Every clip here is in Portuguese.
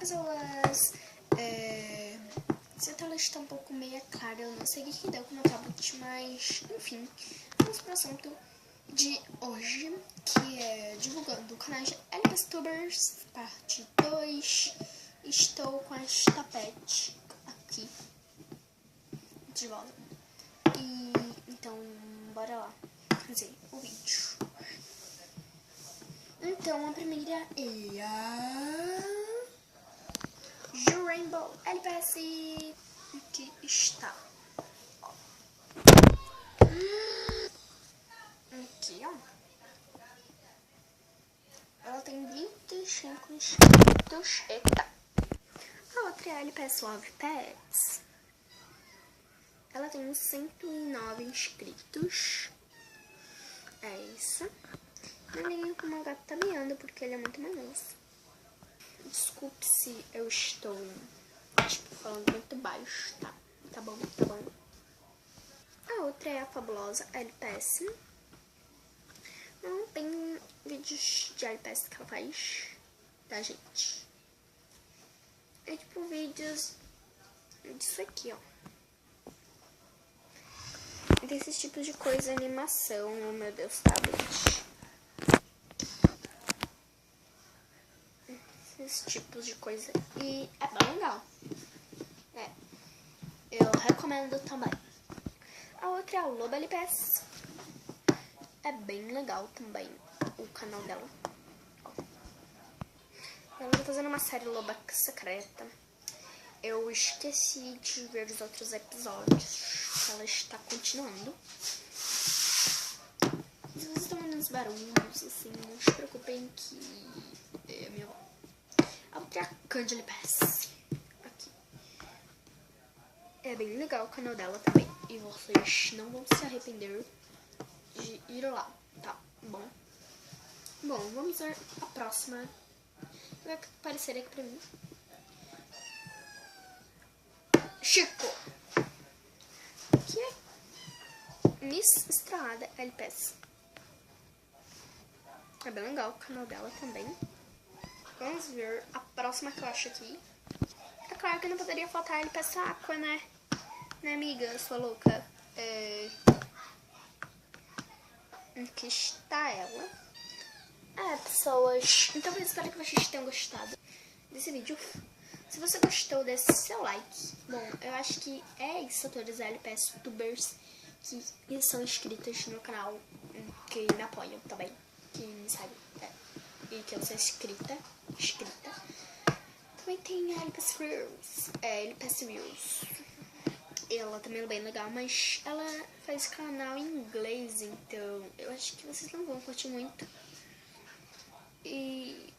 pessoas, se a tela está um pouco meia clara, eu não sei o que deu com o meu tablet, mas enfim, vamos para o assunto de hoje, que é divulgando o canal de LPStubers, parte 2. Estou com esta pet aqui, de volta, e então bora lá fazer o vídeo. Então a primeira é a Rainbow LPS, que está aqui, ó. Ela tem 25 inscritos. Eita. A outra é a LPS Love Pets. Ela tem 109 inscritos. É isso. Não liguem como o gato tá miando, porque ele é muito manhoso. Desculpe se eu estou, falando muito baixo, tá? Tá bom, tá bom. A outra é a fabulosa LPS. Não tem vídeos de LPS que ela faz, tá, gente? É tipo vídeos disso aqui, ó. Desses tipos de coisa, animação, oh meu Deus, tablet. Esses tipos de coisa. E é bem legal. Eu recomendo também. A outra é a Loba LPS. É bem legal também o canal dela. Ela tá fazendo uma série Loba Secreta. Eu esqueci de ver os outros episódios. Ela está continuando. Se vocês estão ouvindo uns barulhos, assim, não se preocupem que é minha avó. A outra é a Candy LPS. Aqui. É bem legal o canal dela também. E vocês não vão se arrepender de ir lá, tá bom? Bom, vamos ver a próxima. Vai aparecer aqui pra mim. Chico, que é Miss Estrada LPS. É bem legal o canal dela também. Vamos ver a próxima que eu acho aqui. É claro que não poderia faltar a LPS Aqua, né? Né, amiga, sua louca? Aqui está ela. Pessoas, então eu espero que vocês tenham gostado desse vídeo. Se você gostou, deixe seu like. Bom, eu acho que é isso a todos os LPStubers que são inscritos no canal, que me apoiam também, que me seguem, e que eu sou inscrita. Também tem a LPS Reels. Ela também é bem legal, mas ela faz canal em inglês, então eu acho que vocês não vão curtir muito. E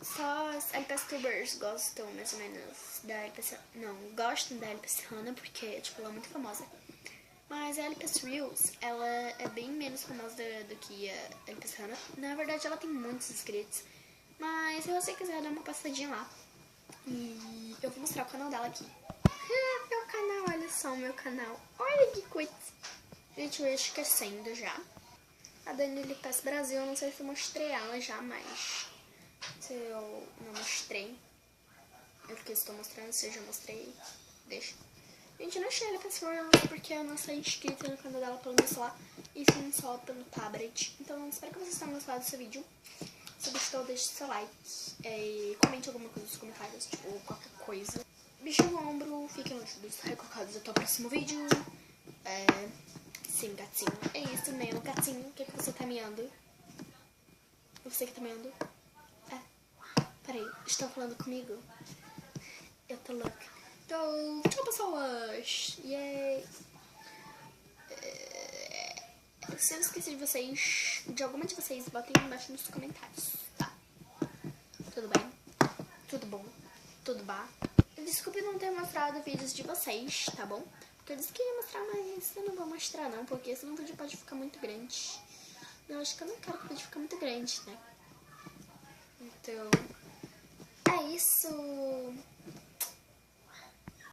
só as LPStubers gostam mais ou menos da LPS... Não, gostam da LPS Hannah porque, tipo, ela é muito famosa. Mas a LPS Reels, ela é bem menos famosa do que a LPS Hannah. Na verdade, ela tem muitos inscritos. Mas se você quiser dar uma passadinha lá, e eu vou mostrar o canal dela aqui. Meu canal, olha só o meu canal. Olha que coisa. Gente, eu ia esquecendo já. A Dani LPS Brasil, eu não sei se eu mostrei ela já, mas se eu não mostrei, eu que estou mostrando, se eu já mostrei, deixa. Gente, eu não achei ela pessoa porque eu não sou inscrita no canal dela pelo meu celular, e sim só pelo tablet. Então, espero que vocês tenham gostado desse vídeo. Se gostou, deixe seu like, e comente alguma coisa nos comentários, tipo, qualquer coisa. Beijo no ombro, fiquem longe dos recocados até o próximo vídeo. Sim, gatinho. É isso mesmo, gatinho. O que você tá miando? Você que tá miando? Peraí, estão falando comigo? Eu tô louca. Tchau, pessoas! Yay! Se eu esqueci de vocês, de alguma de vocês, botem embaixo nos comentários, tá? Tudo bem? Tudo bom? Tudo bá? Desculpe não ter mostrado vídeos de vocês, tá bom? Porque eu disse que ia mostrar, mas eu não vou mostrar não, porque senão o vídeo pode ficar muito grande. Eu acho que eu não quero que o vídeo fique muito grande, né? Então, é isso.